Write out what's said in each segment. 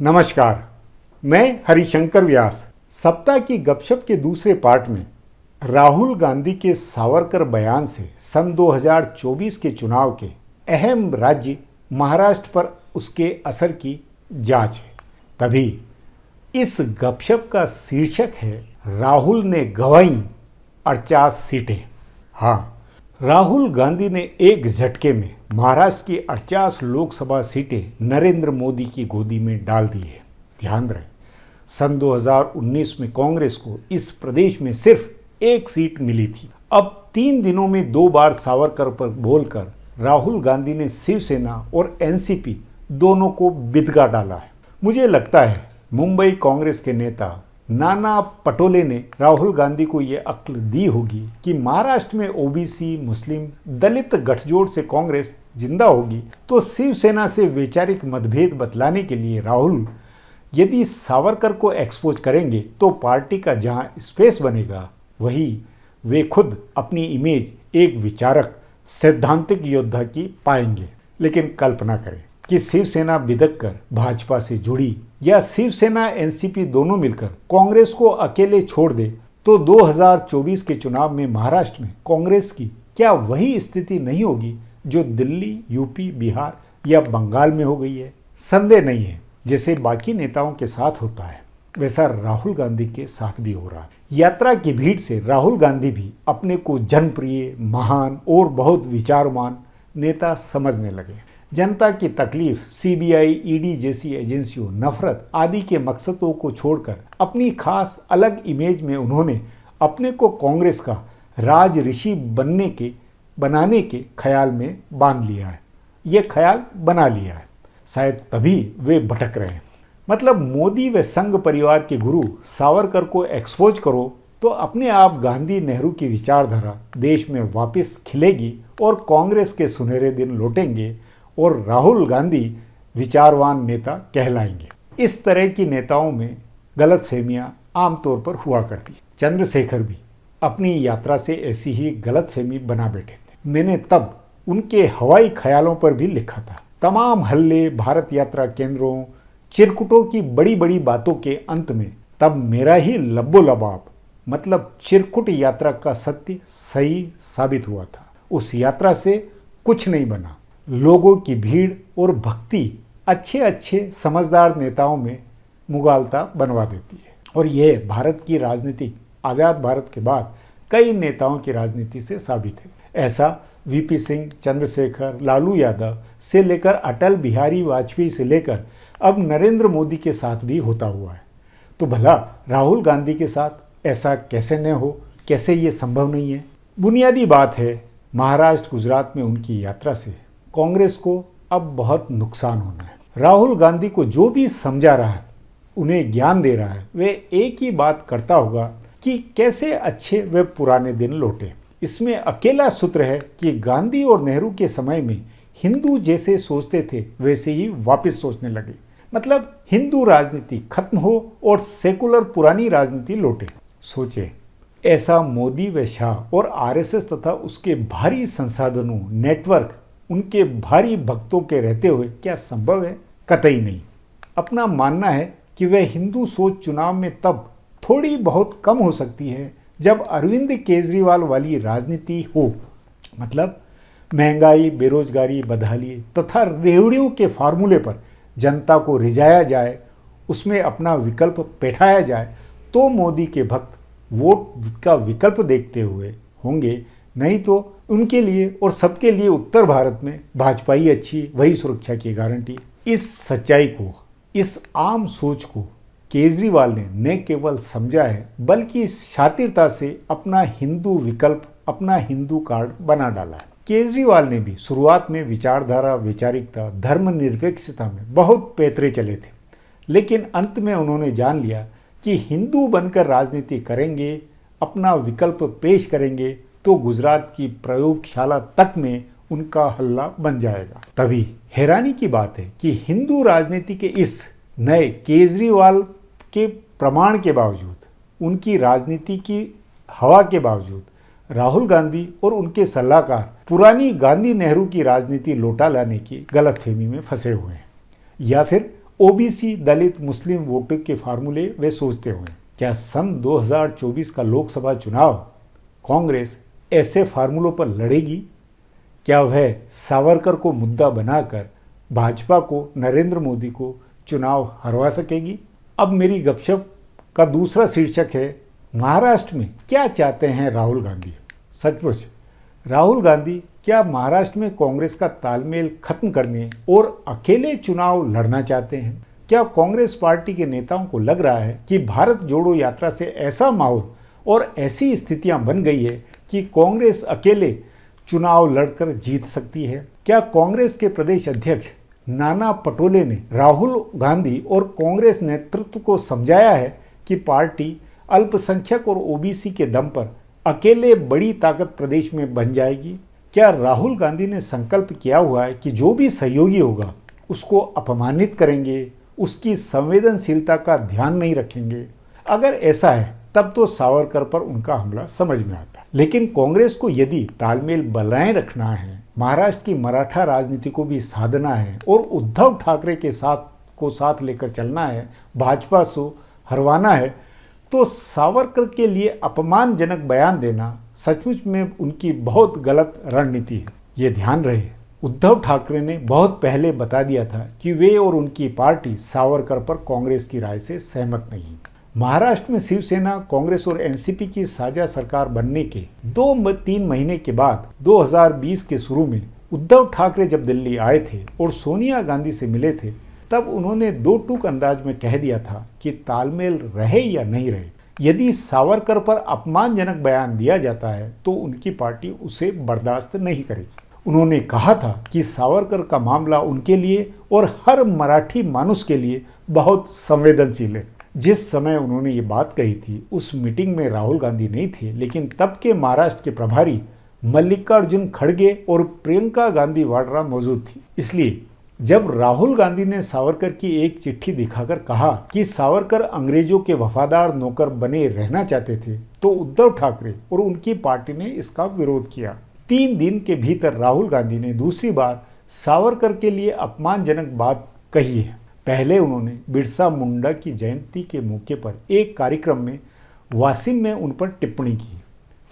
नमस्कार, मैं हरिशंकर व्यास। सप्ताह की गपशप के दूसरे पार्ट में राहुल गांधी के सावरकर बयान से सन 2024 के चुनाव के अहम राज्य महाराष्ट्र पर उसके असर की जांच है। तभी इस गपशप का शीर्षक है, राहुल ने गंवाई 48 सीटें। हाँ, राहुल गांधी ने एक झटके में महाराष्ट्र की 48 लोकसभा सीटें नरेंद्र मोदी की गोदी में डाल दी है। ध्यान रहे, सन 2019 में कांग्रेस को इस प्रदेश में सिर्फ एक सीट मिली थी। अब 3 दिनों में 2 बार सावरकर पर बोलकर राहुल गांधी ने शिवसेना और एनसीपी दोनों को बिदगा डाला है। मुझे लगता है मुंबई कांग्रेस के नेता नाना पटोले ने राहुल गांधी को ये अक्ल दी होगी कि महाराष्ट्र में ओबीसी, मुस्लिम, दलित गठजोड़ से कांग्रेस जिंदा होगी, तो शिवसेना से वैचारिक मतभेद बतलाने के लिए राहुल यदि सावरकर को एक्सपोज करेंगे तो पार्टी का जहां स्पेस बनेगा, वही वे खुद अपनी इमेज एक विचारक, सैद्धांतिक योद्धा की पाएंगे। लेकिन कल्पना करें कि शिवसेना बिदक कर भाजपा से जुड़ी या शिवसेना एनसीपी दोनों मिलकर कांग्रेस को अकेले छोड़ दे, तो 2024 के चुनाव में महाराष्ट्र में कांग्रेस की क्या वही स्थिति नहीं होगी जो दिल्ली, यूपी, बिहार या बंगाल में हो गई है? संदेह नहीं है, जैसे बाकी नेताओं के साथ होता है वैसा राहुल गांधी के साथ भी हो रहा है। यात्रा की भीड़ से राहुल गांधी भी अपने को जनप्रिय, महान और बहुत विचारवान नेता समझने लगे। जनता की तकलीफ, सीबीआई, ईडी जैसी एजेंसियों, नफरत आदि के मकसदों को छोड़कर अपनी खास अलग इमेज में उन्होंने अपने को कांग्रेस का राज ऋषि बनाने के ख्याल में बांध लिया है। ये ख्याल बना लिया है, शायद तभी वे भटक रहे हैं। मतलब मोदी व संघ परिवार के गुरु सावरकर को एक्सपोज करो तो अपने आप गांधी नेहरू की विचारधारा देश में वापस खिलेगी और कांग्रेस के सुनहरे दिन लौटेंगे और राहुल गांधी विचारवान नेता कहलाएंगे। इस तरह की नेताओं में गलतफहमियां आमतौर पर हुआ करती। चंद्रशेखर भी अपनी यात्रा से ऐसी ही गलतफहमी बना बैठे थे। मैंने तब उनके हवाई ख्यालों पर भी लिखा था। तमाम हल्ले, भारत यात्रा केंद्रों, चिरकुटों की बड़ी बड़ी बातों के अंत में तब मेरा ही लब्बो-लबाब मतलब चिरकुट यात्रा का सत्य सही साबित हुआ था। उस यात्रा से कुछ नहीं बना। लोगों की भीड़ और भक्ति अच्छे समझदार नेताओं में मुगालता बनवा देती है, और यह भारत की राजनीति आज़ाद भारत के बाद कई नेताओं की राजनीति से साबित है। ऐसा वीपी सिंह, चंद्रशेखर, लालू यादव से लेकर अटल बिहारी वाजपेयी से लेकर अब नरेंद्र मोदी के साथ भी होता हुआ है। तो भला राहुल गांधी के साथ ऐसा कैसे न हो? कैसे ये संभव नहीं है? बुनियादी बात है, महाराष्ट्र, गुजरात में उनकी यात्रा से कांग्रेस को अब बहुत नुकसान होना है। राहुल गांधी को जो भी समझा रहा है, उन्हें ज्ञान दे रहा है, वे एक ही बात करता होगा कि कैसे अच्छे वे पुराने दिन लौटे। इसमें अकेला सूत्र है कि गांधी और नेहरू के समय में हिंदू जैसे सोचते थे वैसे ही वापस सोचने लगे। मतलब हिंदू राजनीति खत्म हो और सेकुलर पुरानी राजनीति लौटे। सोचे, ऐसा मोदी व शाह और आरएसएस तथा उसके भारी संसाधनों, नेटवर्क, उनके भारी भक्तों के रहते हुए क्या संभव है? कतई नहीं। अपना मानना है कि वह हिंदू सोच चुनाव में तब थोड़ी बहुत कम हो सकती है जब अरविंद केजरीवाल वाली राजनीति हो। मतलब महंगाई, बेरोजगारी, बदहाली तथा रेवड़ियों के फार्मूले पर जनता को रिझाया जाए, उसमें अपना विकल्प बैठाया जाए, तो मोदी के भक्त वोट का विकल्प देखते हुए होंगे। नहीं तो उनके लिए और सबके लिए उत्तर भारत में भाजपा ही अच्छी, वही सुरक्षा की गारंटी। इस सच्चाई को, इस आम सोच को केजरीवाल ने न केवल समझा है बल्कि शातिरता से अपना हिंदू विकल्प, अपना हिंदू कार्ड बना डाला है। केजरीवाल ने भी शुरुआत में विचारधारा, वैचारिकता, धर्मनिरपेक्षता में बहुत पैतरे चले थे, लेकिन अंत में उन्होंने जान लिया कि हिंदू बनकर राजनीति करेंगे, अपना विकल्प पेश करेंगे तो गुजरात की प्रयोगशाला तक में उनका हल्ला बन जाएगा। तभी हैरानी की बात है कि हिंदू राजनीति के इस नए केजरीवाल के प्रमाण के बावजूद, उनकी राजनीति की हवा के बावजूद राहुल गांधी और उनके सलाहकार पुरानी गांधी नेहरू की राजनीति लौटा लाने की गलतफहमी में फंसे हुए हैं, या फिर ओबीसी, दलित, मुस्लिम वोटों के फार्मूले वे सोचते हुए क्या सन 2024 का लोकसभा चुनाव कांग्रेस ऐसे फार्मूलों पर लड़ेगी? क्या वह सावरकर को मुद्दा बनाकर भाजपा को, नरेंद्र मोदी को चुनाव हरवा सकेगी? अब मेरी गपशप का दूसरा शीर्षक है, महाराष्ट्र में क्या चाहते हैं राहुल गांधी? सचमुच राहुल गांधी क्या महाराष्ट्र में कांग्रेस का तालमेल खत्म करने और अकेले चुनाव लड़ना चाहते हैं? क्या कांग्रेस पार्टी के नेताओं को लग रहा है कि भारत जोड़ो यात्रा से ऐसा माहौल और ऐसी स्थितियां बन गई है कि कांग्रेस अकेले चुनाव लड़कर जीत सकती है? क्या कांग्रेस के प्रदेश अध्यक्ष नाना पटोले ने राहुल गांधी और कांग्रेस नेतृत्व को समझाया है कि पार्टी अल्पसंख्यक और ओबीसी के दम पर अकेले बड़ी ताकत प्रदेश में बन जाएगी? क्या राहुल गांधी ने संकल्प किया हुआ है कि जो भी सहयोगी होगा उसको अपमानित करेंगे, उसकी संवेदनशीलता का ध्यान नहीं रखेंगे? अगर ऐसा है तब तो सावरकर पर उनका हमला समझ में आता है। लेकिन कांग्रेस को यदि तालमेल बनाए रखना है, महाराष्ट्र की मराठा राजनीति को भी साधना है और उद्धव ठाकरे के साथ लेकर चलना है, भाजपा को हरवाना है, तो सावरकर के लिए अपमानजनक बयान देना सचमुच में उनकी बहुत गलत रणनीति है। ये ध्यान रहे, उद्धव ठाकरे ने बहुत पहले बता दिया था कि वे और उनकी पार्टी सावरकर पर कांग्रेस की राय से सहमत नहीं। महाराष्ट्र में शिवसेना, कांग्रेस और एनसीपी की साझा सरकार बनने के 2-3 महीने के बाद 2020 के शुरू में उद्धव ठाकरे जब दिल्ली आए थे और सोनिया गांधी से मिले थे, तब उन्होंने दो टूक अंदाज में कह दिया था कि तालमेल रहे या नहीं रहे, यदि सावरकर पर अपमानजनक बयान दिया जाता है तो उनकी पार्टी उसे बर्दाश्त नहीं करेगी। उन्होंने कहा था कि सावरकर का मामला उनके लिए और हर मराठी मानुस के लिए बहुत संवेदनशील है। जिस समय उन्होंने ये बात कही थी उस मीटिंग में राहुल गांधी नहीं थे, लेकिन तब के महाराष्ट्र के प्रभारी मल्लिकार्जुन खड़गे और प्रियंका गांधी वाड्रा मौजूद थी। इसलिए जब राहुल गांधी ने सावरकर की एक चिट्ठी दिखाकर कहा कि सावरकर अंग्रेजों के वफादार नौकर बने रहना चाहते थे, तो उद्धव ठाकरे और उनकी पार्टी ने इसका विरोध किया। 3 दिन के भीतर राहुल गांधी ने दूसरी बार सावरकर के लिए अपमानजनक बात कही है। पहले उन्होंने बिरसा मुंडा की जयंती के मौके पर एक कार्यक्रम में वासिम में उन पर टिप्पणी की।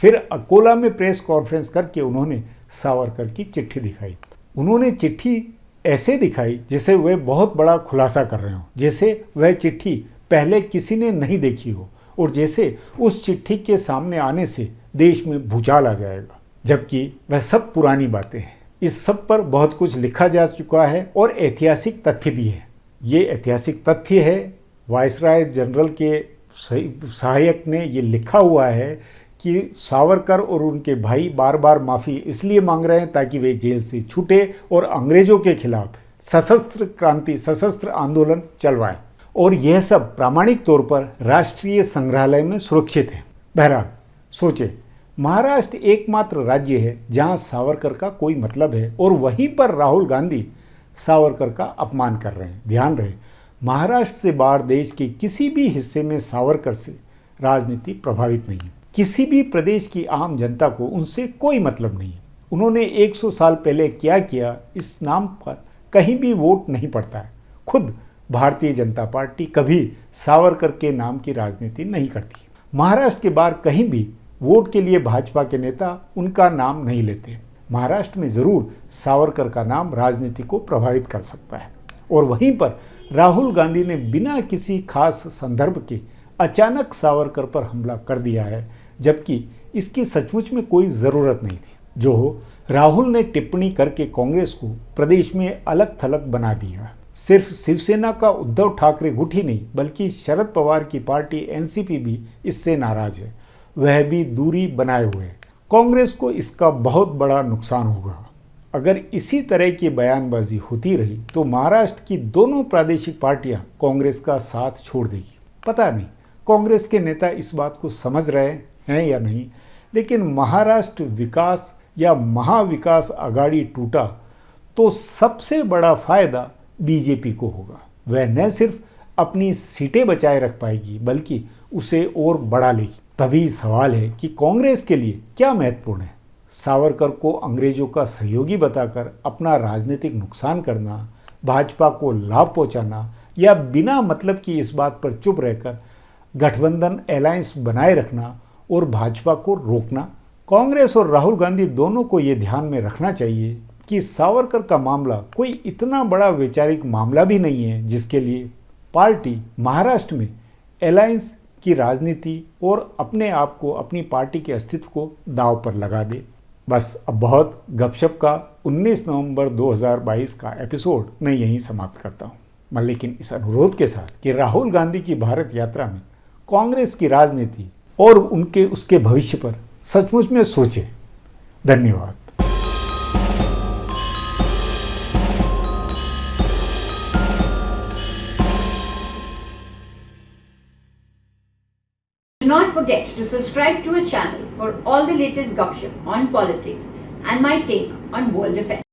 फिर अकोला में प्रेस कॉन्फ्रेंस करके उन्होंने सावरकर की चिट्ठी दिखाई। उन्होंने चिट्ठी ऐसे दिखाई जैसे वह बहुत बड़ा खुलासा कर रहे हो, जैसे वह चिट्ठी पहले किसी ने नहीं देखी हो और जैसे उस चिट्ठी के सामने आने से देश में भूचाल आ जाएगा, जबकि वह सब पुरानी बातें हैं। इस सब पर बहुत कुछ लिखा जा चुका है और ऐतिहासिक तथ्य भी है। ये ऐतिहासिक तथ्य है, वायसराय जनरल के सहायक ने ये लिखा हुआ है कि सावरकर और उनके भाई बार बार माफ़ी इसलिए मांग रहे हैं ताकि वे जेल से छूटे और अंग्रेजों के खिलाफ सशस्त्र आंदोलन चलवाएं, और यह सब प्रामाणिक तौर पर राष्ट्रीय संग्रहालय में सुरक्षित है। बहरहाल सोचे, महाराष्ट्र एकमात्र राज्य है जहां सावरकर का कोई मतलब है और वहीं पर राहुल गांधी सावरकर का अपमान कर रहे हैं। ध्यान रहे, महाराष्ट्र से बाहर देश के किसी भी हिस्से में सावरकर से राजनीति प्रभावित नहीं है। किसी भी प्रदेश की आम जनता को उनसे कोई मतलब नहीं है। उन्होंने 100 साल पहले क्या किया इस नाम पर कहीं भी वोट नहीं पड़ता है। खुद भारतीय जनता पार्टी कभी सावरकर के नाम की राजनीति नहीं करती। महाराष्ट्र के बाहर कहीं भी वोट के लिए भाजपा के नेता उनका नाम नहीं लेते। महाराष्ट्र में जरूर सावरकर का नाम राजनीति को प्रभावित कर सकता है, और वहीं पर राहुल गांधी ने बिना किसी खास संदर्भ के अचानक सावरकर पर हमला कर दिया है, जबकि इसकी सचमुच में कोई ज़रूरत नहीं थी। जो हो, राहुल ने टिप्पणी करके कांग्रेस को प्रदेश में अलग थलग बना दिया। सिर्फ शिवसेना का उद्धव ठाकरे गुट ही नहीं, बल्कि शरद पवार की पार्टी एनसीपी भी इससे नाराज है। वह भी दूरी बनाए हुए है। कांग्रेस को इसका बहुत बड़ा नुकसान होगा। अगर इसी तरह की बयानबाजी होती रही तो महाराष्ट्र की दोनों प्रादेशिक पार्टियां कांग्रेस का साथ छोड़ देगी। पता नहीं कांग्रेस के नेता इस बात को समझ रहे हैं या नहीं, लेकिन महाराष्ट्र विकास या महाविकास आघाड़ी टूटा तो सबसे बड़ा फायदा बीजेपी को होगा। वह न सिर्फ अपनी सीटें बचाए रख पाएगी बल्कि उसे और बढ़ा लेगी। तभी सवाल है कि कांग्रेस के लिए क्या महत्वपूर्ण है, सावरकर को अंग्रेजों का सहयोगी बताकर अपना राजनीतिक नुकसान करना, भाजपा को लाभ पहुंचाना, या बिना मतलब की इस बात पर चुप रहकर गठबंधन अलायंस बनाए रखना और भाजपा को रोकना? कांग्रेस और राहुल गांधी दोनों को यह ध्यान में रखना चाहिए कि सावरकर का मामला कोई इतना बड़ा वैचारिक मामला भी नहीं है जिसके लिए पार्टी महाराष्ट्र में अलायंस की राजनीति और अपने आप को, अपनी पार्टी के अस्तित्व को दांव पर लगा दे। बस अब बहुत गपशप का 19 नवंबर 2022 का एपिसोड मैं यहीं समाप्त करता हूं, लेकिन इस अनुरोध के साथ कि राहुल गांधी की भारत यात्रा में कांग्रेस की राजनीति और उसके भविष्य पर सचमुच में सोचें। धन्यवाद। Do not forget to subscribe to our channel for all the latest gossip on politics and my take on world affairs.